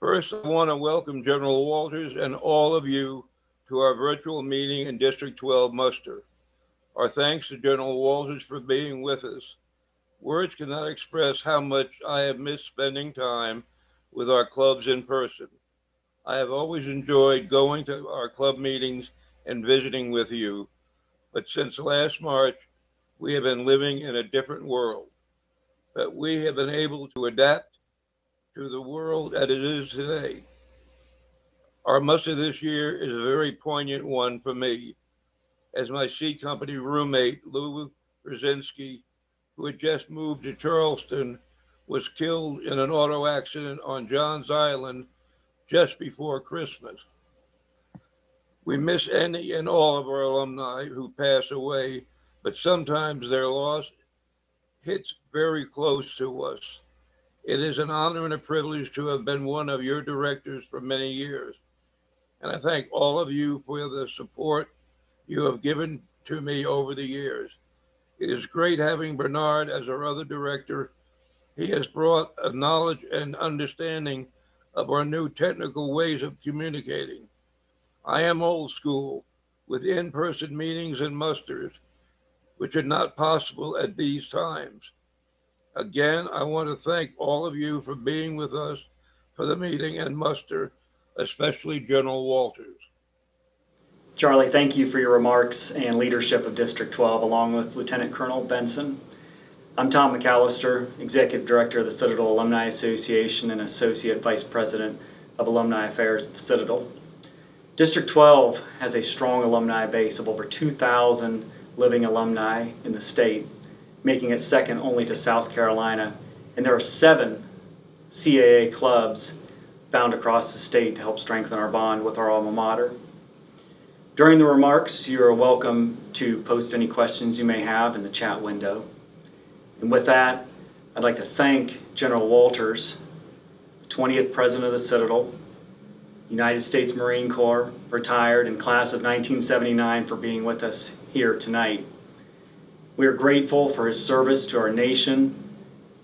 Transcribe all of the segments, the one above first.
First, I want to welcome General Walters and all of you to our virtual meeting in District 12 muster. Our thanks to General Walters for being with us. Words cannot express how much I have missed spending time with our clubs in person. I have always enjoyed going to our club meetings and visiting with you, but since last March, we have been living in a different world. But we have been able to adapt to the world as it is today. Our muster this year is a very poignant one for me, as my C Company roommate, Lou Brzezinski, who had just moved to Charleston, was killed in an auto accident on Johns Island just before Christmas. We miss any and all of our alumni who pass away, but sometimes their loss hits very close to us. It is an honor and a privilege to have been one of your directors for many years. And I thank all of you for the support you have given to me over the years. It is great having Bernard as our other director. He has brought a knowledge and understanding of our new technical ways of communicating. I am old school with in-person meetings and musters, which are not possible at these times. Again, I want to thank all of you for being with us for the meeting and muster, especially General Walters. Charlie, thank you for your remarks and leadership of District 12, along with Lieutenant Colonel Benson. I'm Tom McAllister, Executive Director of the Citadel Alumni Association and Associate Vice President of Alumni Affairs at the Citadel. District 12 has a strong alumni base of over 2,000 living alumni in the state, making it second only to South Carolina, and there are 7 CAA clubs found across the state to help strengthen our bond with our alma mater. During the remarks, you are welcome to post any questions you may have in the chat window. And with that, I'd like to thank General Walters, the 20th President of the Citadel, United States Marine Corps, retired in class of 1979, for being with us here tonight. We are grateful for his service to our nation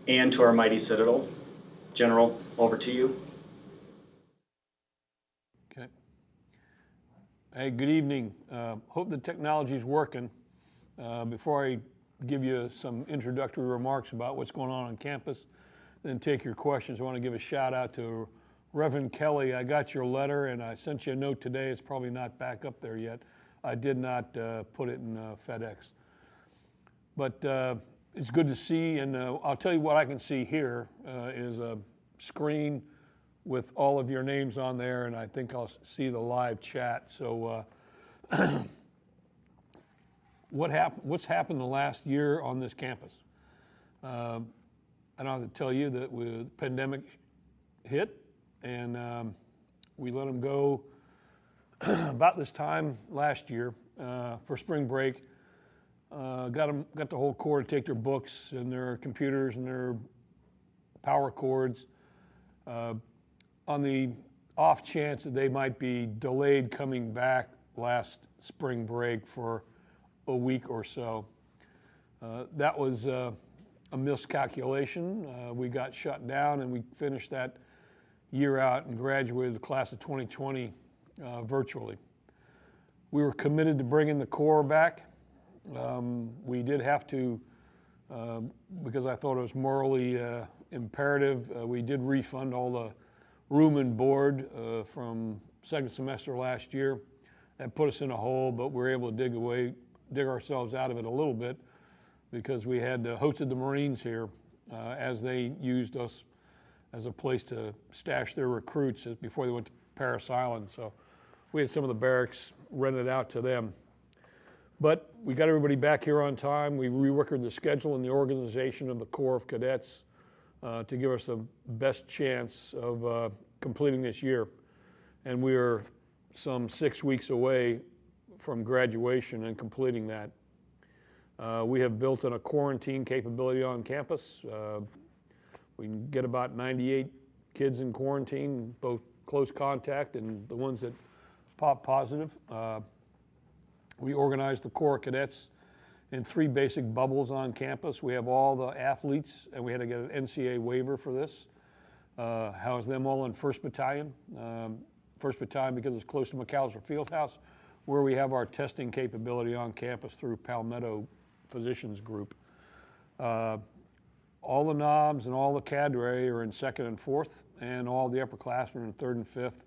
and to our mighty Citadel. General, over to you. Okay. Hey, good evening. Hope the technology is working. Before I give you some introductory remarks about what's going on campus, then take your questions, I want to give a shout out to Reverend Kelly. I got your letter and I sent you a note today. It's probably not back up there yet. I did not put it in FedEx. But it's good to see, and I'll tell you what I can see here is a screen with all of your names on there, and I think I'll see the live chat. So what's happened the last year on this campus? I don't have to tell you that the pandemic hit, and we let them go about this time last year for spring break. Got the whole Corps to take their books and their computers and their power cords. On the off chance that they might be delayed coming back last spring break for a week or so. That was a miscalculation. We got shut down and we finished that year out and graduated the class of 2020 virtually. We were committed to bringing the Corps back. We did have to, because I thought it was morally imperative, we did refund all the room and board from second semester last year. That put us in a hole, but we were able to dig ourselves out of it a little bit, because we had hosted the Marines here as they used us as a place to stash their recruits before they went to Parris Island. So we had some of the barracks rented out to them. But we got everybody back here on time. We reworked the schedule and the organization of the Corps of Cadets to give us the best chance of completing this year. And we are some 6 weeks away from graduation and completing that. We have built in a quarantine capability on campus. We can get about 98 kids in quarantine, both close contact and the ones that pop positive. We organized the Corps of Cadets in 3 basic bubbles on campus. We have all the athletes, and we had to get an NCAA waiver for this. house them all in 1st Battalion. 1st Battalion because it's close to McAllister Fieldhouse, where we have our testing capability on campus through Palmetto Physicians Group. All the knobs and all the cadre are in 2nd and 4th, and all the upperclassmen are in 3rd and 5th.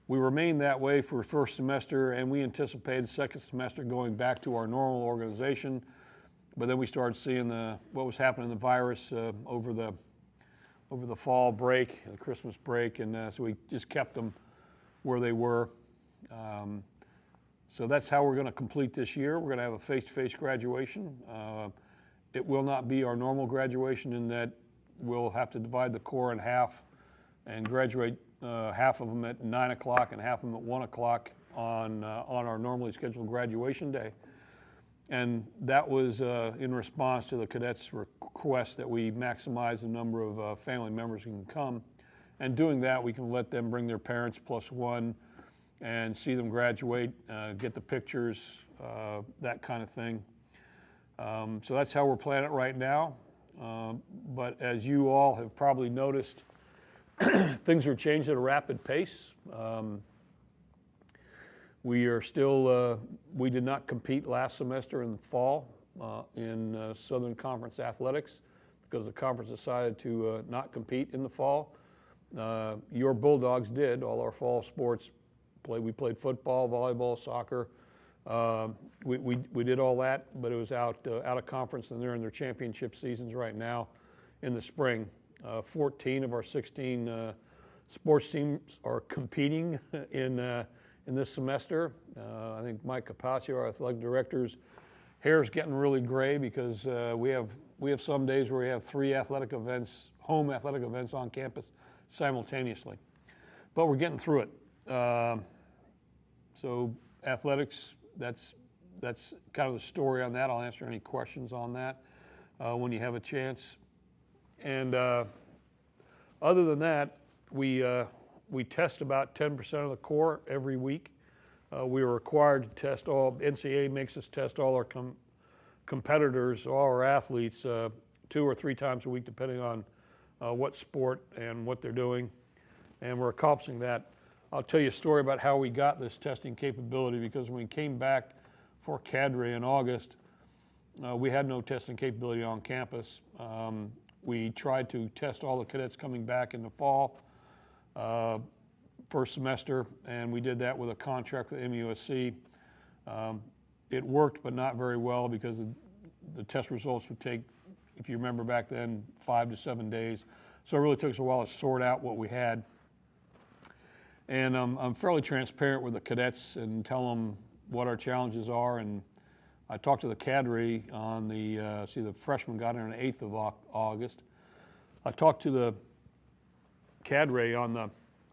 We remained that way for 1st semester, and we anticipated 2nd semester going back to our normal organization. But then we started seeing what was happening in the virus over the fall break, the Christmas break, and so we just kept them where they were. So that's how we're going to complete this year. We're going to have a face-to-face graduation. It will not be our normal graduation in that we'll have to divide the Corps in half and graduate half of them at 9 o'clock and half of them at 1 o'clock on our normally scheduled graduation day. And that was in response to the cadets' request that we maximize the number of family members who can come. And doing that, we can let them bring their parents +1 and see them graduate, get the pictures, that kind of thing. So that's how we're planning it right now. But as you all have probably noticed, things are changing at a rapid pace. We are still, we did not compete last semester in the fall in Southern Conference athletics because the conference decided to not compete in the fall. Your Bulldogs did, all our fall sports. We played football, volleyball, soccer. We did all that, but it was out of conference, and they're in their championship seasons right now in the spring. 14 of our 16 sports teams are competing in this semester. I think Mike Capaccio, our athletic director's hair's getting really gray because we have some days where we have 3 athletic events, home athletic events on campus simultaneously. But we're getting through it. So athletics, that's kind of the story on that. I'll answer any questions on that when you have a chance. And other than that, we test about 10% of the Corps every week. We are required to test NCAA makes us test all our competitors, all our athletes 2 or 3 times a week, depending on what sport and what they're doing. And we're accomplishing that. I'll tell you a story about how we got this testing capability, because when we came back for cadre in August, we had no testing capability on campus. We tried to test all the cadets coming back in the fall, first semester, and we did that with a contract with MUSC. It worked, but not very well, because the test results would take, if you remember back then, 5 to 7 days. So it really took us a while to sort out what we had. And I'm fairly transparent with the cadets and tell them what our challenges are. And I talked to the cadre on the freshmen got in on the 8th of August. I talked to the cadre on the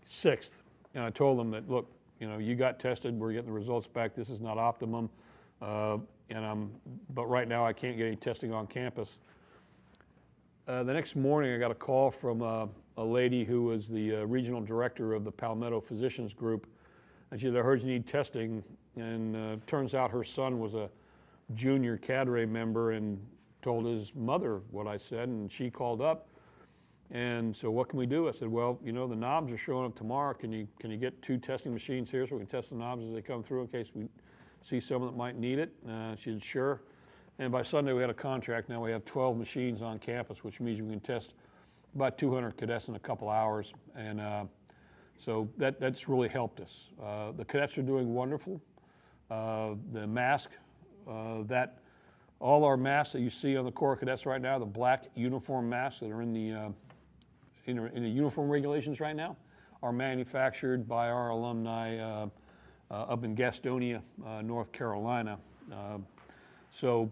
6th, and I told them that, look, you got tested, we're getting the results back, this is not optimum, but right now I can't get any testing on campus. The next morning I got a call from a lady who was the regional director of the Palmetto Physicians Group, and she said, I heard you need testing, and turns out her son was a junior cadre member and told his mother what I said, and she called up, and so what can we do? I said, well, the knobs are showing up tomorrow. Can you get 2 testing machines here so we can test the knobs as they come through in case we see someone that might need it? She said, sure. And by Sunday we had a contract. Now we have 12 machines on campus, which means we can test about 200 cadets in a couple hours, and so that's really helped us. The cadets are doing wonderful. The mask, all our masks that you see on the Corps cadets right now, the black uniform masks that are in the uniform regulations right now, are manufactured by our alumni up in Gastonia, North Carolina. So,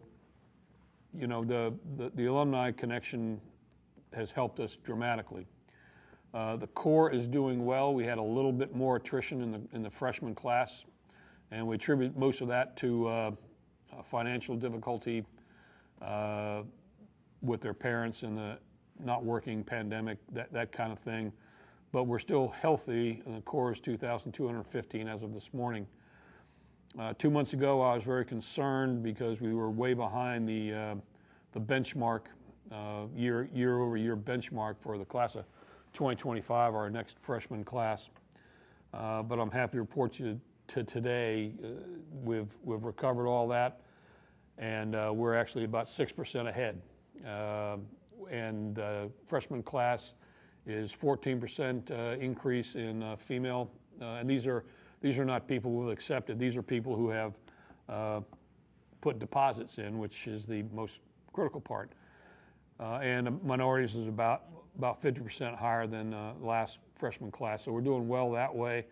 the alumni connection has helped us dramatically. The Corps is doing well. We had a little bit more attrition in the freshman class, and we attribute most of that to financial difficulty with their parents and the not working pandemic, that kind of thing. But we're still healthy, and the Corps is 2,215 as of this morning. 2 months ago, I was very concerned because we were way behind the benchmark, year-over-year benchmark for the class of 2025, our next freshman class. But I'm happy to report you to today, we've recovered all that, and we're actually about 6% ahead. And freshman class is 14% increase in female, and these are not people who have accepted. These are people who have put deposits in, which is the most critical part. And minorities is about 50% higher than last freshman class. So we're doing well that way,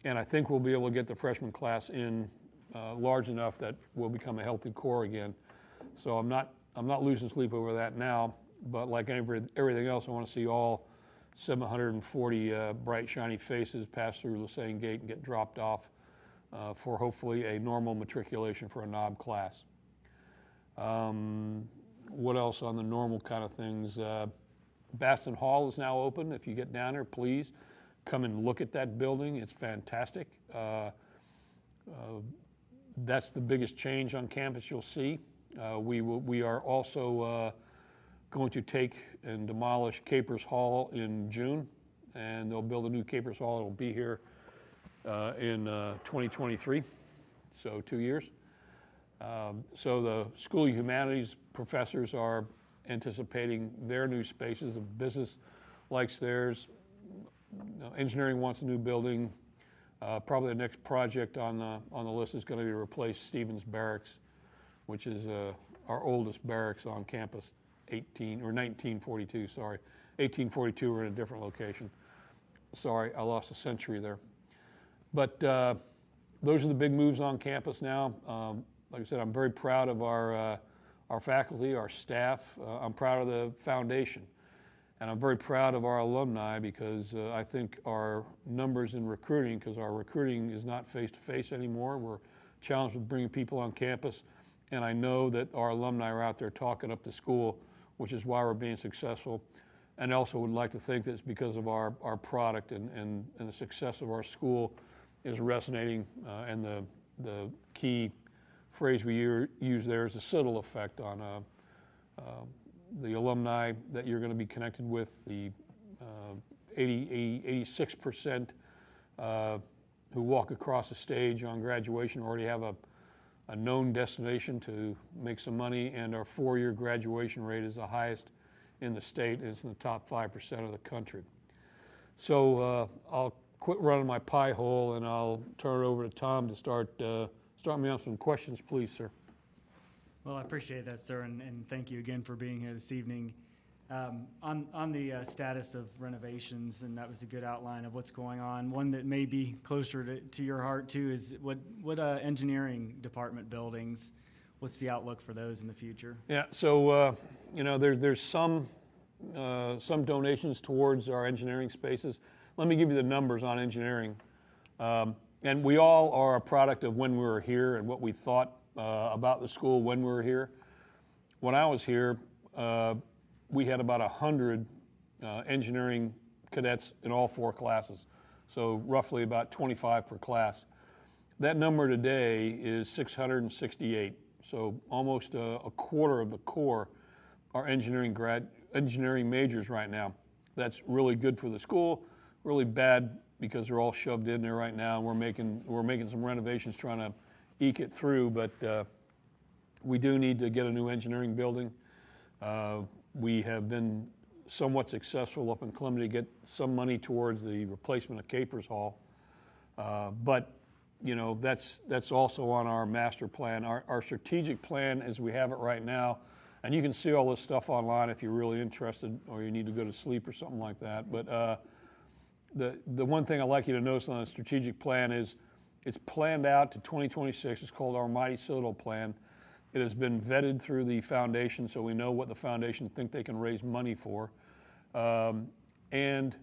and I think we'll be able to get the freshman class in large enough that we'll become a healthy core again. So I'm not losing sleep over that now, but like everything else, I want to see all 740 bright, shiny faces pass through Lesane Gate and get dropped off for hopefully a normal matriculation for a NOB class. What else on the normal kind of things? Baston Hall is now open. If you get down there, please come and look at that building. It's fantastic. That's the biggest change on campus you'll see. We are also going to take and demolish Capers Hall in June, and they'll build a new Capers Hall. It'll be here in 2023, so 2 years. So the School of Humanities professors are anticipating their new spaces. The business likes theirs. Engineering wants a new building. Probably the next project on the list is going to be to replace Stevens Barracks, which is our oldest barracks on campus, 1942, sorry. 1842, we're in a different location. Sorry, I lost a century there. But those are the big moves on campus now. Like I said, I'm very proud of our faculty, our staff. I'm proud of the foundation. And I'm very proud of our alumni because I think our numbers in recruiting, because our recruiting is not face-to-face anymore. We're challenged with bringing people on campus. And I know that our alumni are out there talking up the school, which is why we're being successful. And also would like to think that it's because of our product and the success of our school is resonating. And the key phrase we use there is the Siddle effect on the alumni that you're going to be connected with, the 86% who walk across the stage on graduation already have a known destination to make some money, and our 4-year graduation rate is the highest in the state, and it's in the top 5% of the country. So I'll quit running my pie hole, and I'll turn it over to Tom to start me on some questions, please, sir. Well, I appreciate that, sir, and thank you again for being here this evening. On the status of renovations, and that was a good outline of what's going on. One that may be closer to your heart too is what engineering department buildings. What's the outlook for those in the future? Yeah, so there's some donations towards our engineering spaces. Let me give you the numbers on engineering. And we all are a product of when we were here and what we thought about the school when we were here. When I was here, we had about 100 engineering cadets in all 4 classes, so roughly about 25 per class. That number today is 668, so almost a quarter of the core are engineering majors right now. That's really good for the school, really bad because they're all shoved in there right now, and we're making some renovations trying to eke it through, but we do need to get a new engineering building. We have been somewhat successful up in Columbia to get some money towards the replacement of Capers Hall, but that's also on our master plan. Our strategic plan as we have it right now, and you can see all this stuff online if you're really interested or you need to go to sleep or something like that. But the one thing I'd like you to notice on the strategic plan is it's planned out to 2026. It's called our Mighty Citadel Plan. It has been vetted through the foundation, so we know what the foundation think they can raise money for. And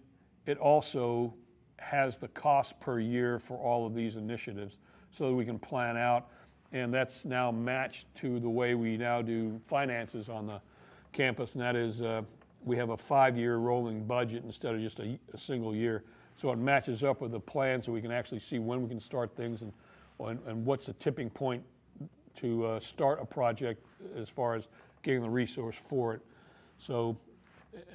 it also has the cost per year for all of these initiatives so that we can plan out. And that's now matched to the way we now do finances on the campus, and that is we have a 5-year rolling budget instead of just a single year. So it matches up with the plan so we can actually see when we can start things and what's the tipping point to start a project as far as getting the resource for it. So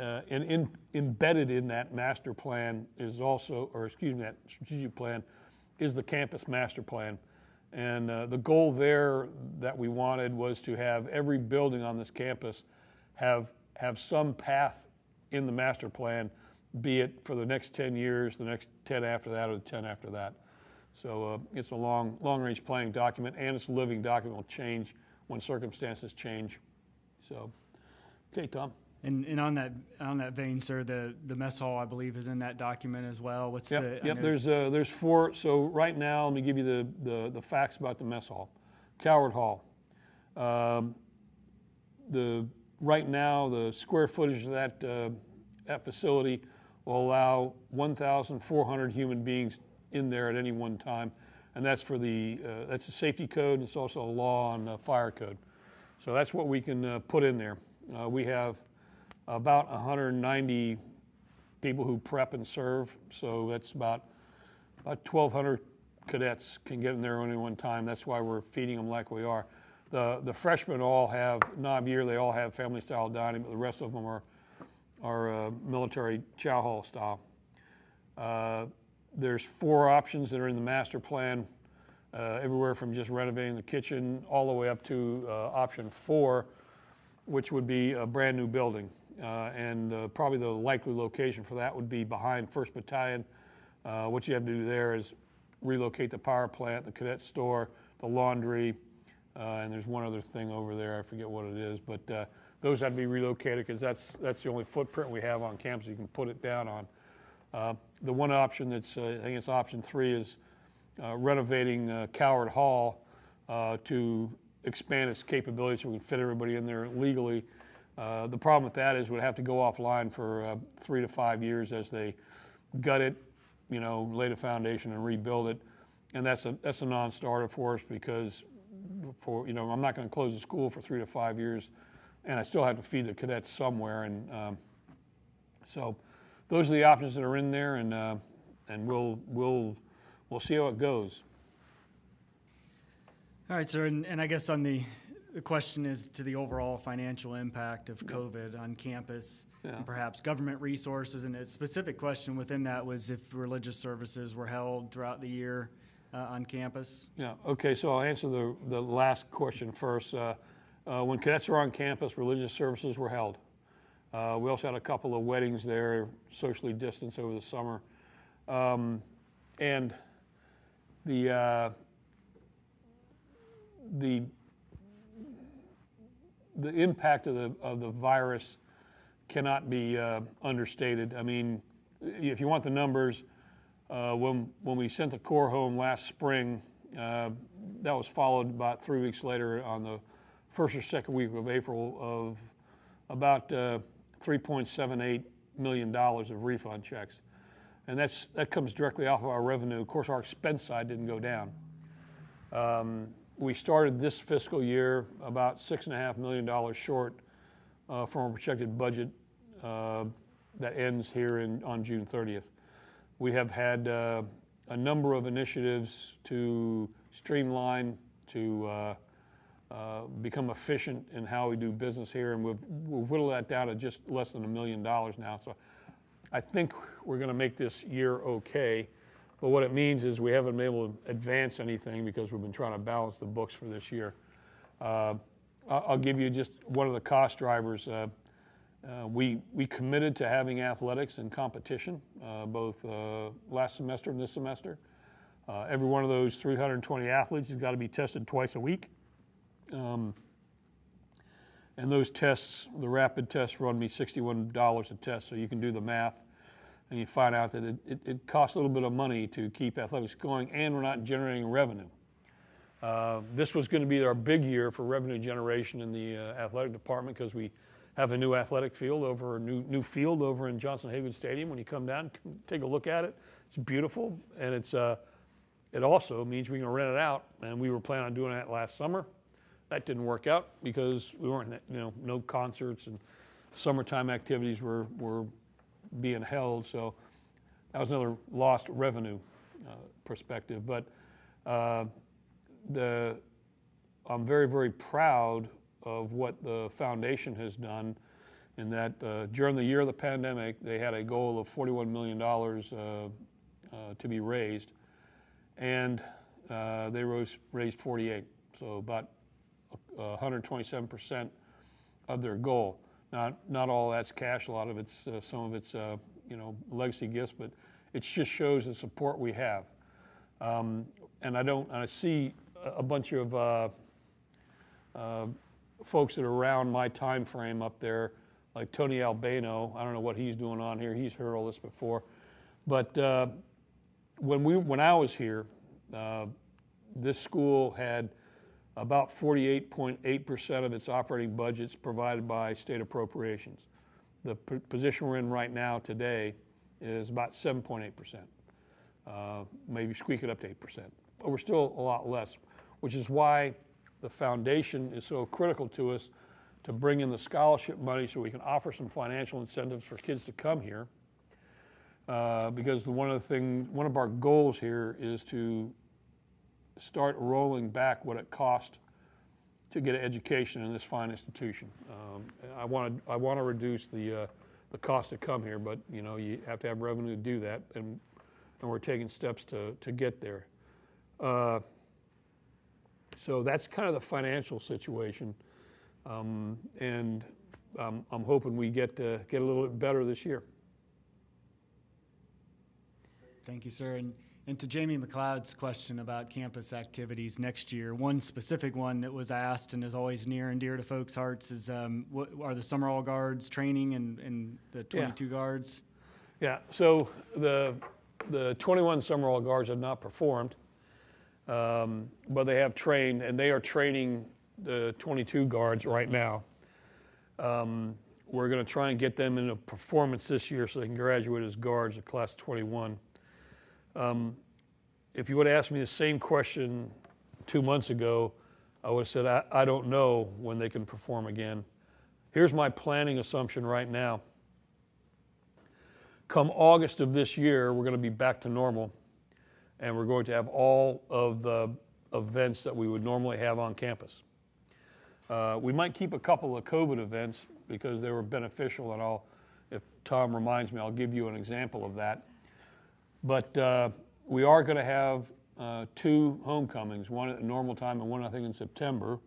embedded in that master plan is also, or excuse me, that strategic plan is the campus master plan. And the goal there that we wanted was to have every building on this campus have some path in the master plan, be it for the next 10 years, the next 10 after that, or the 10 after that. So it's a long-range planning document, and it's a living document. Will change when circumstances change. So, okay, Tom. And on that vein, sir, the mess hall, I believe, is in that document as well. What's the? Yep. There's 4. So right now, let me give you the facts about the mess hall. Coward Hall. Right now, the square footage of that facility will allow 1,400 human beings in there at any one time, and that's for that's a safety code, and it's also a law on fire code. So that's what we can put in there. We have about 190 people who prep and serve, so that's about 1,200 cadets can get in there only one time. That's why we're feeding them like we are. The freshmen all have knob year, they all have family style dining, but the rest of them are military chow hall style. There's 4 options that are in the master plan, everywhere from just renovating the kitchen all the way up to option 4, which would be a brand new building. And probably the likely location for that would be behind 1st Battalion. What you have to do there is relocate the power plant, the cadet store, the laundry, and there's one other thing over there, I forget what it is, but those have to be relocated because that's the only footprint we have on campus you can put it down on. The one option that's, I think it's option 3, is renovating Coward Hall to expand its capabilities so we can fit everybody in there legally. The problem with that is we'd have to go offline for 3 to 5 years as they gut it, lay the foundation and rebuild it. And that's a non-starter for us because I'm not going to close the school for 3 to 5 years, and I still have to feed the cadets somewhere. And so those are the options that are in there, and we'll see how it goes. All right, sir, and I guess on the question is to the overall financial impact of COVID on campus, and perhaps government resources, and a specific question within that was if religious services were held throughout the year on campus. Yeah, okay, so I'll answer the last question first. When cadets were on campus, religious services were held. We also had a couple of weddings there, socially distanced over the summer. And the impact of the virus cannot be understated. I mean, if you want the numbers, when we sent the Corps home last spring, that was followed about 3 weeks later on the first or second week of April of about $3.78 million of refund checks. And that comes directly off of our revenue. Of course, our expense side didn't go down. We started this fiscal year about $6.5 million short from our projected budget that ends here on June 30th. We have had a number of initiatives to streamline, to become efficient in how we do business here, and we've whittled that down to just less than $1 million now. So I think we're going to make this year okay. But what it means is we haven't been able to advance anything because we've been trying to balance the books for this year. I'll give you just one of the cost drivers. We committed to having athletics and competition, both last semester and this semester. Every one of those 320 athletes has got to be tested twice a week. And those tests, the rapid tests, run me $61 a test, so you can do the math. And you find out that it costs a little bit of money to keep athletics going, and we're not generating revenue. This was going to be our big year for revenue generation in the athletic department because we have a new athletic field a new field over in Johnson-Haygood Stadium. When you come down, take a look at it. It's beautiful, and it also means we can rent it out. And we were planning on doing that last summer. That didn't work out because we weren't, no concerts and summertime activities were being held, so that was another lost revenue perspective. But I'm very, very proud of what the foundation has done in that during the year of the pandemic, they had a goal of $41 million to be raised, and they raised 48, so about 127% of their goal. Not all that's cash. A lot of it's some of it's legacy gifts, but it just shows the support we have. And I see a bunch of folks that are around my time frame up there, like Tony Albano. I don't know what he's doing on here. He's heard all this before, but when I was here, this school had about 48.8% of its operating budgets provided by state appropriations. The position we're in right now today is about 7.8%, maybe squeak it up to 8%. But we're still a lot less, which is why the foundation is so critical to us to bring in the scholarship money so we can offer some financial incentives for kids to come here. Because one of our goals here is to start rolling back what it costs to get an education in this fine institution. I want to reduce the cost to come here, but you have to have revenue to do that, and we're taking steps to get there. So that's kind of the financial situation, and I'm hoping we get a little bit better this year. Thank you, sir. And to Jamie McLeod's question about campus activities next year, one specific one that was asked and is always near and dear to folks' hearts is what are the Summerall Guards training and the 22 guards? Yeah, so the 21 Summerall Guards have not performed, but they have trained, and they are training the 22 guards right now. We're going to try and get them into performance this year so they can graduate as guards of class 21. If you would have asked me the same question 2 months ago, I would have said, I don't know when they can perform again. Here's my planning assumption right now. Come August of this year, we're going to be back to normal, and we're going to have all of the events that we would normally have on campus. We might keep a couple of COVID events because they were beneficial, and if Tom reminds me, I'll give you an example of that. But we are going to have 2 homecomings, one at normal time and one I think in September,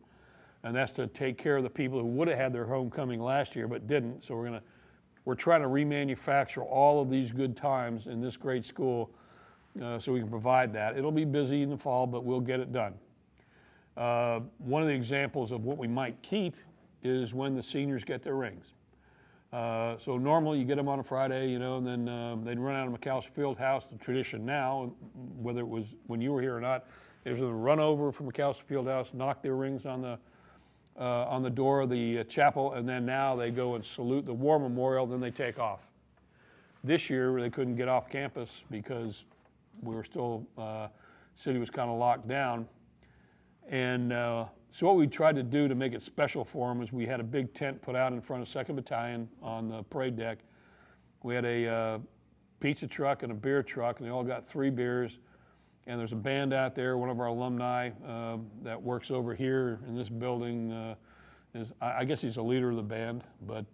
and that's to take care of the people who would have had their homecoming last year but didn't. So we're trying to remanufacture all of these good times in this great school so we can provide that. It'll be busy in the fall, but we'll get it done. One of the examples of what we might keep is when the seniors get their rings. So normally you get them on a Friday, and then they'd run out of McAllister Fieldhouse. The tradition now, whether it was when you were here or not, is to run over from McAllister Fieldhouse, knock their rings on the door of the chapel, and then now they go and salute the war memorial, then they take off. This year they couldn't get off campus because we were still, city was kind of locked down. And so what we tried to do to make it special for them is we had a big tent put out in front of 2nd Battalion on the parade deck. We had a pizza truck and a beer truck, and they all got 3 beers. And there's a band out there. One of our alumni that works over here in this building I guess he's the leader of the band, but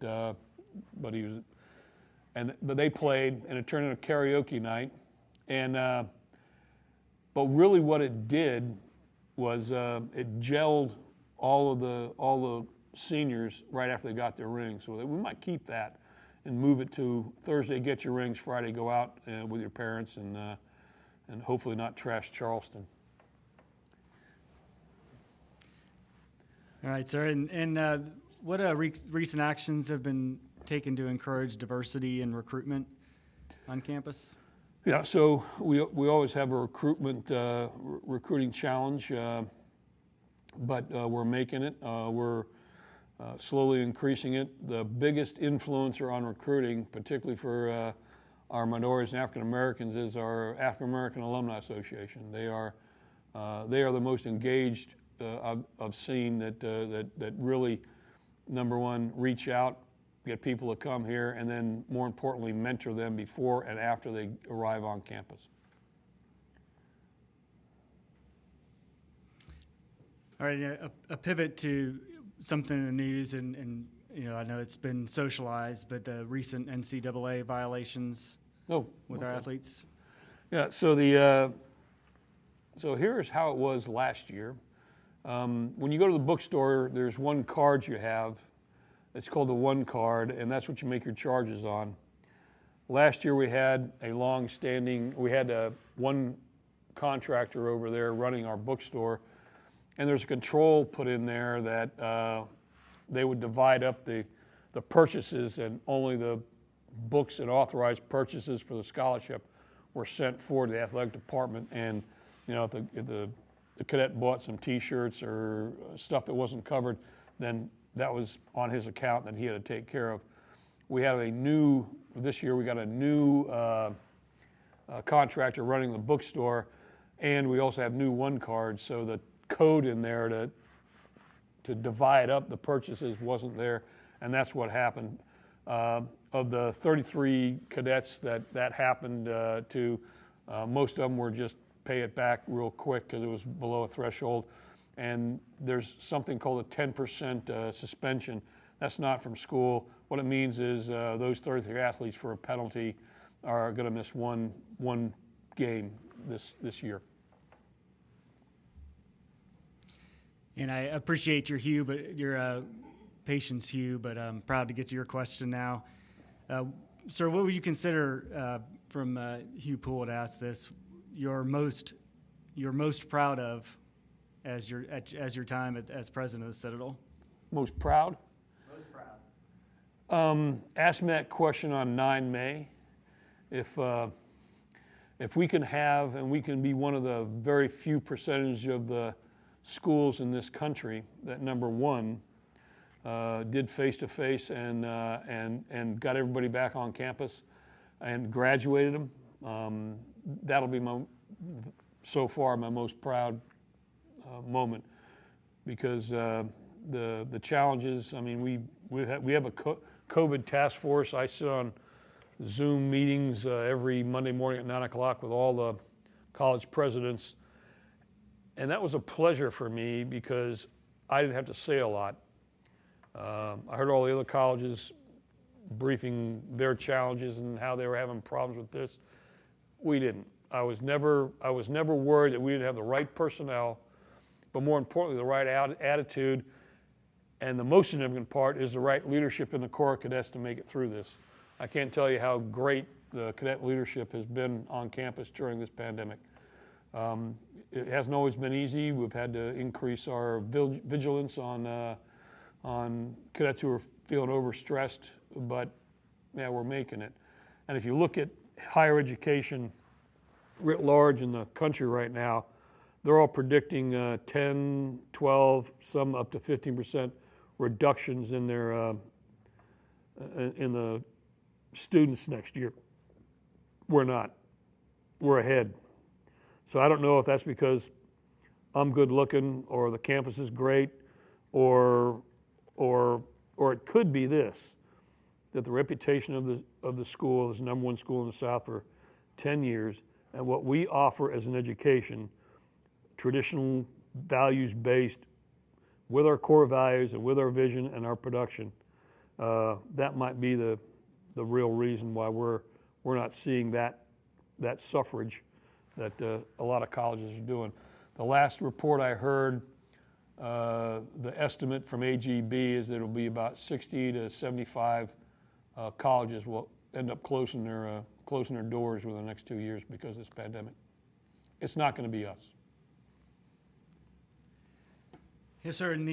they played, and it turned into karaoke night. And but really, what it did was it gelled all the seniors right after they got their rings. So we might keep that and move it to Thursday, get your rings, Friday, go out with your parents, and hopefully not trash Charleston. All right, sir. And what recent actions have been taken to encourage diversity and recruitment on campus? Yeah, so we always have a recruiting challenge, but we're making it. We're slowly increasing it. The biggest influencer on recruiting, particularly for our minorities and African Americans, is our African American Alumni Association. They are the most engaged I've seen that really, number one, reach out, get people to come here, and then more importantly, mentor them before and after they arrive on campus. All right, a pivot to something in the news and I know it's been socialized, but the recent NCAA violations Oh, with our okay. athletes. Yeah, so here's how it was last year. When you go to the bookstore, there's one card you have. It's called the One Card, and that's what you make your charges on. Last year we had one contractor over there running our bookstore, and there's a control put in there that they would divide up the purchases, and only the books and authorized purchases for the scholarship were sent forward to the athletic department. And if the cadet bought some T-shirts or stuff that wasn't covered, then that was on his account that he had to take care of. This year we got a new contractor running the bookstore, and we also have new One Card, so the code in there to divide up the purchases wasn't there, and that's what happened. Of the 33 cadets that happened to, most of them were just pay it back real quick because it was below a threshold. And there's something called a 10% suspension. That's not from school. What it means is those 33 athletes for a penalty are going to miss one game this year. And I appreciate your patience, Hugh, but I'm proud to get to your question now. Sir, what would you consider, from Hugh Poole had asked this, you're most proud of as your time as president of the Citadel? Most proud? Most proud. Asked me that question on 9 May. If we can have, and we can be one of the very few percentage of the schools in this country that, number one, did face-to-face and got everybody back on campus and graduated them, that'll be so far my most proud moment, because the challenges. I mean, we have a COVID task force. I sit on Zoom meetings every Monday morning at 9 o'clock with all the college presidents, and that was a pleasure for me because I didn't have to say a lot. I heard all the other colleges briefing their challenges and how they were having problems with this. We didn't. I was never worried that we didn't have the right personnel, but more importantly, the right attitude. And the most significant part is the right leadership in the Corps of Cadets to make it through this. I can't tell you how great the cadet leadership has been on campus during this pandemic. It hasn't always been easy. We've had to increase our vigilance on cadets who are feeling overstressed, but yeah, we're making it. And if you look at higher education writ large in the country right now, they're all predicting 10, 12, some up to 15% reductions in their in the students next year. We're not. We're ahead. So I don't know if that's because I'm good looking or the campus is great, or it could be this, that the reputation of the school is the #1 school in the South for 10 years, and what we offer as an education, traditional values-based, with our core values and with our vision and our production, that might be the real reason why we're not seeing that suffrage that a lot of colleges are doing. The last report I heard, the estimate from AGB is that it'll be about 60 to 75 colleges will end up closing their doors within the next 2 years because of this pandemic. It's not going to be us. Yes, sir. And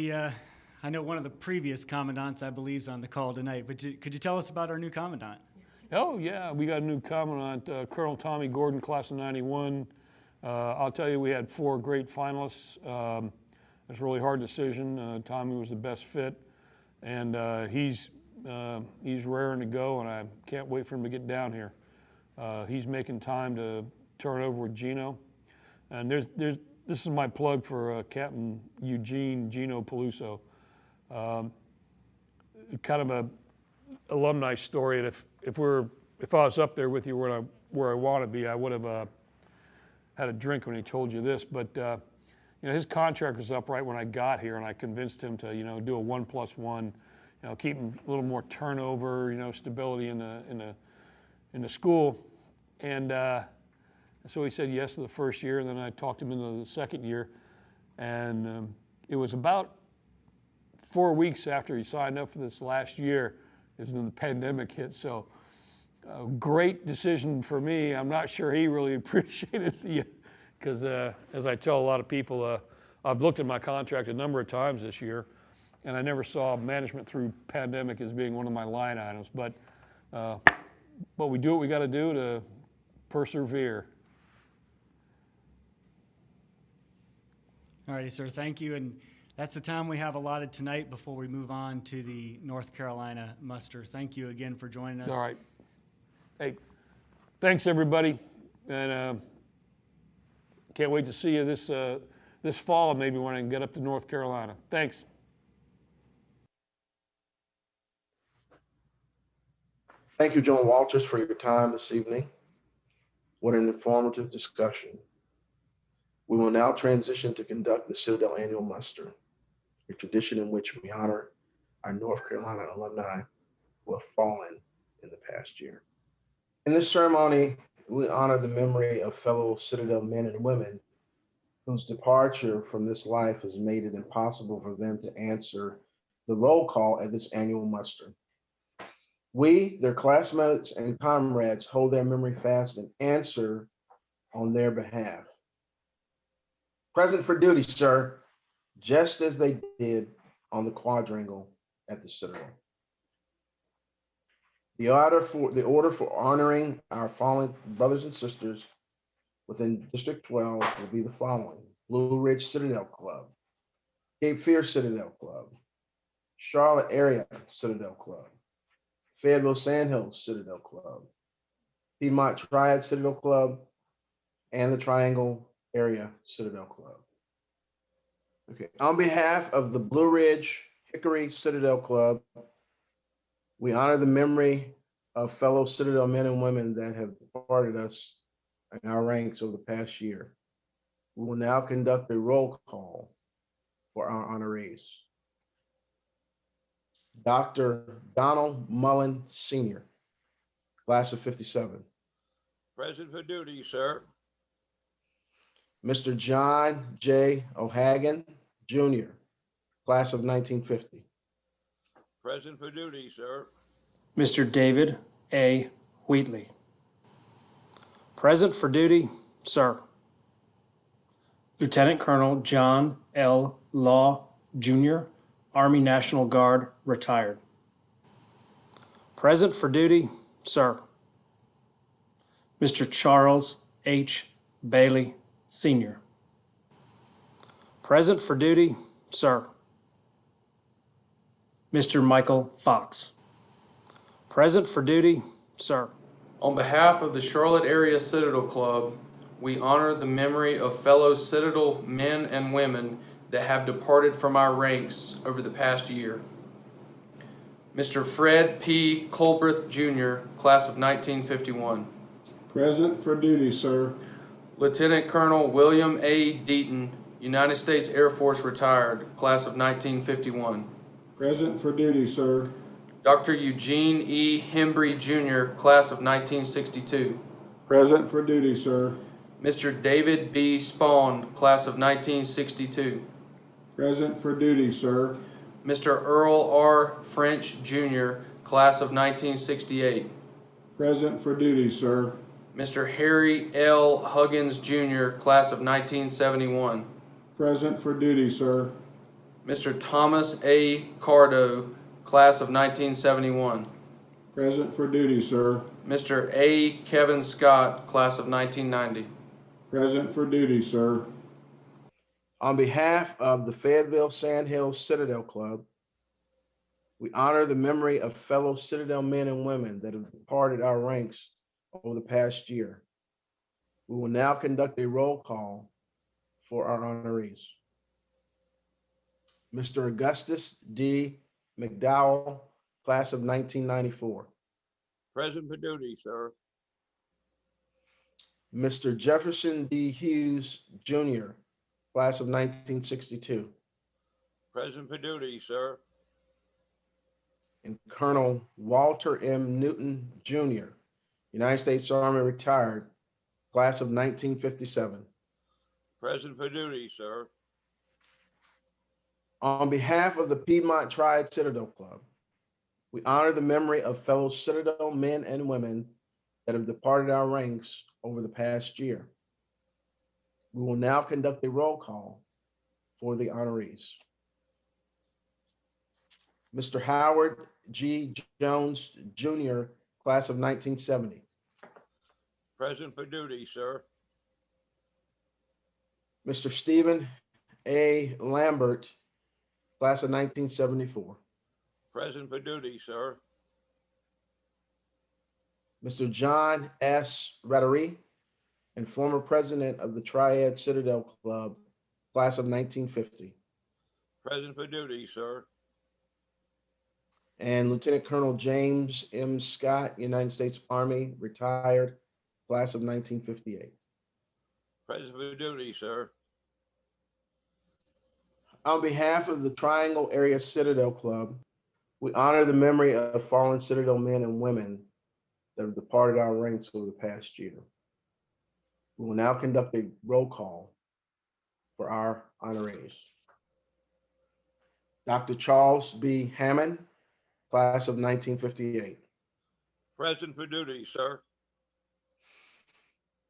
I know one of the previous commandants, I believe, is on the call tonight, but could you tell us about our new commandant? Oh, yeah, we got a new commandant, Colonel Tommy Gordon, class of 91. I'll tell you, we had 4 great finalists. It's a really hard decision. Tommy was the best fit, and he's raring to go, and I can't wait for him to get down here. He's making time to turn over with Gino. And this is my plug for Captain Eugene Gino Peluso. Kind of a alumni story, and if I was up there with you where I want to be, I would have had a drink when he told you this. But his contract was up right when I got here, and I convinced him to do a 1+1. keeping a little more turnover, stability in the school. And so he said yes to the first year, and then I talked him into the second year. And it was about 4 weeks after he signed up for this last year is when the pandemic hit. So a great decision for me. I'm not sure he really appreciated the, because as I tell a lot of people, I've looked at my contract a number of times this year, and I never saw management through pandemic as being one of my line items. But we do what we got to do to persevere. All righty, sir. Thank you. And that's the time we have allotted tonight before we move on to the North Carolina muster. Thank you again for joining us. All right. Hey, thanks everybody, and can't wait to see you this fall, maybe when I can get up to North Carolina. Thanks. Thank you, General Walters, for your time this evening. What an informative discussion. We will now transition to conduct the Citadel Annual Muster, a tradition in which we honor our North Carolina alumni who have fallen in the past year. In this ceremony, we honor the memory of fellow Citadel men and women whose departure from this life has made it impossible for them to answer the roll call at this annual muster. We, their classmates and comrades, hold their memory fast and answer on their behalf. Present for duty, sir, just as they did on the quadrangle at the Citadel. The order for honoring our fallen brothers and sisters within District 12 will be the following: Blue Ridge Citadel Club, Cape Fear Citadel Club, Charlotte Area Citadel Club, Fayetteville Sandhills Citadel Club, Piedmont Triad Citadel Club, and the Triangle Area Citadel Club. Okay, on behalf of the Blue Ridge Hickory Citadel Club, we honor the memory of fellow Citadel men and women that have departed us in our ranks over the past year. We will now conduct a roll call for our honorees. Dr. Donald Mullen, Sr., class of 57. Present for duty, sir. Mr. John J. O'Hagan, Jr., class of 1950. Present for duty, sir. Mr. David A. Wheatley. Present for duty, sir. Lieutenant Colonel John L. Law, Jr., Army National Guard, retired. Present for duty, sir. Mr. Charles H. Bailey, Sr. Present for duty, sir. Mr. Michael Fox. Present for duty, sir. On behalf of the Charlotte Area Citadel Club, we honor the memory of fellow Citadel men and women that have departed from our ranks over the past year. Mr. Fred P. Colbreth, Jr., class of 1951. Present for duty, sir. Lieutenant Colonel William A. Deaton, United States Air Force retired, class of 1951. Present for duty, sir. Dr. Eugene E. Hembry, Jr., class of 1962. Present for duty, sir. Mr. David B. Spawn, class of 1962. Present for duty, sir. Mr. Earl R. French, Jr., class of 1968. Present for duty, sir. Mr. Harry L. Huggins, Jr., class of 1971. Present for duty, sir. Mr. Thomas A. Cardo, class of 1971. Present for duty, sir. Mr. A. Kevin Scott, class of 1990. Present for duty, sir. On behalf of the Fayetteville Sandhills Citadel Club, we honor the memory of fellow Citadel men and women that have departed our ranks over the past year. We will now conduct a roll call for our honorees. Mr. Augustus D. McDowell, class of 1994. Present for duty, sir. Mr. Jefferson D. Hughes, Jr., class of 1962. Present for duty, sir. and Colonel Walter M. Newton, Jr., United States Army retired, class of 1957. Present for duty, sir. On behalf of the Piedmont Triad Citadel Club, we honor the memory of fellow Citadel men and women that have departed our ranks over the past year. We will now conduct a roll call for the honorees. Mr. Howard G. Jones, Jr., class of 1970. Present for duty, sir. Mr. Stephen A. Lambert, class of 1974. Present for duty, sir. Mr. John S. Rattery, and former president of the Triad Citadel Club, class of 1950. Present for duty, sir. And Lieutenant Colonel James M. Scott, United States Army, retired, class of 1958. Present for duty, sir. On behalf of the Triangle Area Citadel Club, we honor the memory of fallen Citadel men and women that have departed our ranks over the past year. We will now conduct a roll call for our honorees. Dr. Charles B. Hammond, class of 1958. Present for duty, sir.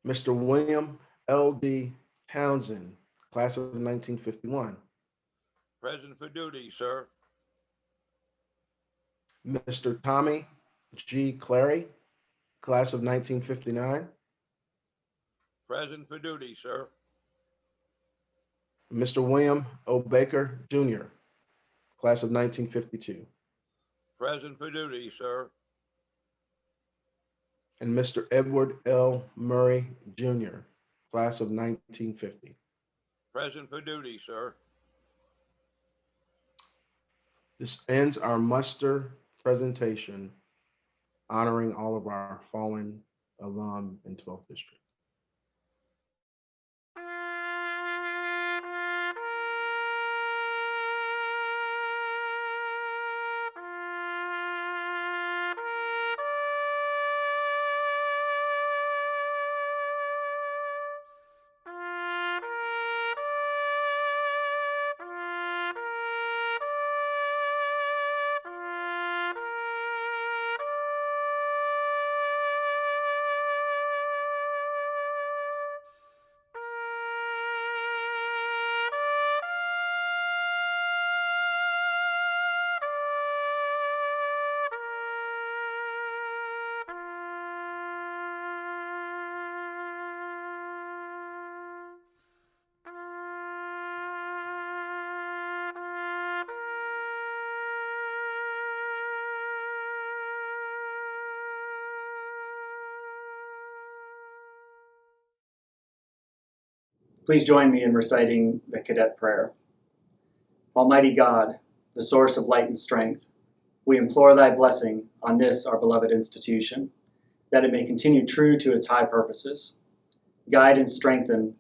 Mr. William L. D. Townsend, class of 1951. Present for duty, sir. Mr. Tommy G. Clary, class of 1959. Present for duty, sir. Mr. William O. Baker, Jr., class of 1952. Present for duty, sir. And Mr. Edward L. Murray, Jr., class of 1950. Present for duty, sir. This ends our muster presentation honoring all of our fallen alum in 12th District. Please join me in reciting the cadet prayer. Almighty God, the source of light and strength, we implore thy blessing on this, our beloved institution, that it may continue true to its high purposes. Guide and strengthen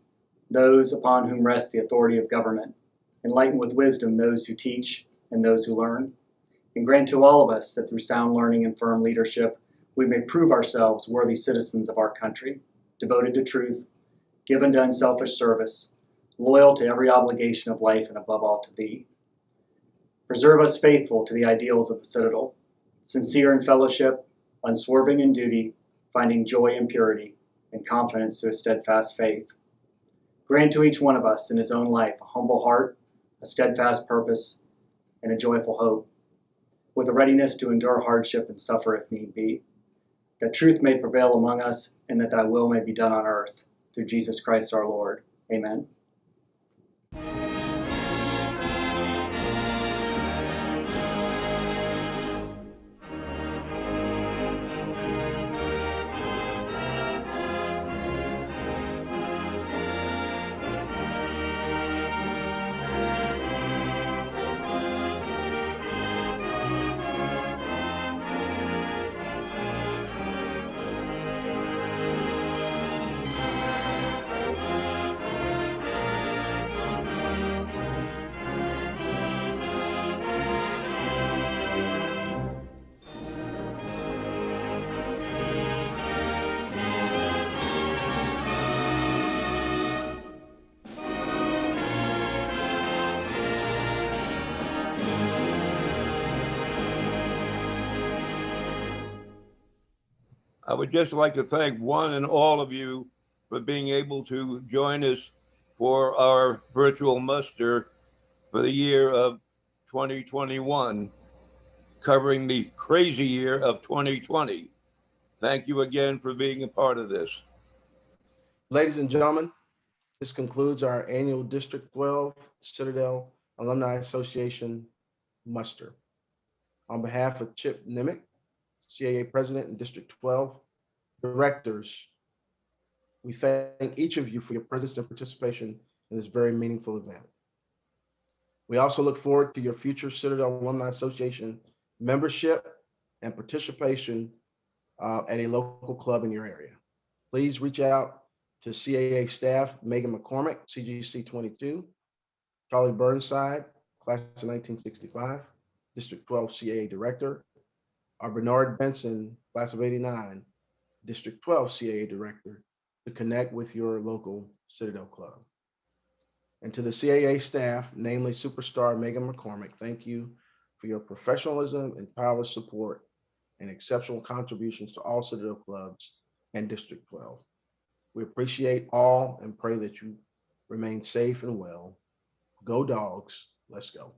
those upon whom rests the authority of government. Enlighten with wisdom those who teach and those who learn. And grant to all of us that through sound learning and firm leadership, we may prove ourselves worthy citizens of our country, devoted to truth, given to unselfish service, loyal to every obligation of life, and above all to thee. Preserve us faithful to the ideals of the Citadel, sincere in fellowship, unswerving in duty, finding joy in purity, and confidence to a steadfast faith. Grant to each one of us in his own life a humble heart, a steadfast purpose, and a joyful hope, with a readiness to endure hardship and suffer if need be, that truth may prevail among us and that thy will may be done on earth. Through Jesus Christ our Lord. Amen. I would just like to thank one and all of you for being able to join us for our virtual muster for the year of 2021, covering the crazy year of 2020. Thank you again for being a part of this. Ladies and gentlemen, this concludes our annual District 12 Citadel Alumni Association muster. On behalf of Chip Nimick, CAA President and District 12 Directors, we thank each of you for your presence and participation in this very meaningful event. We also look forward to your future Citadel Alumni Association membership and participation at a local club in your area. Please reach out to CAA staff, Megan McCormick, CGC 22, Charlie Burnside, class of 1965, District 12 CAA Director, our Bernard Benson, class of 89, District 12 CAA Director, to connect with your local Citadel Club. And to the CAA staff, namely Superstar Megan McCormick, thank you for your professionalism and tireless support and exceptional contributions to all Citadel clubs and District 12. We appreciate all and pray that you remain safe and well. Go Dogs, let's go.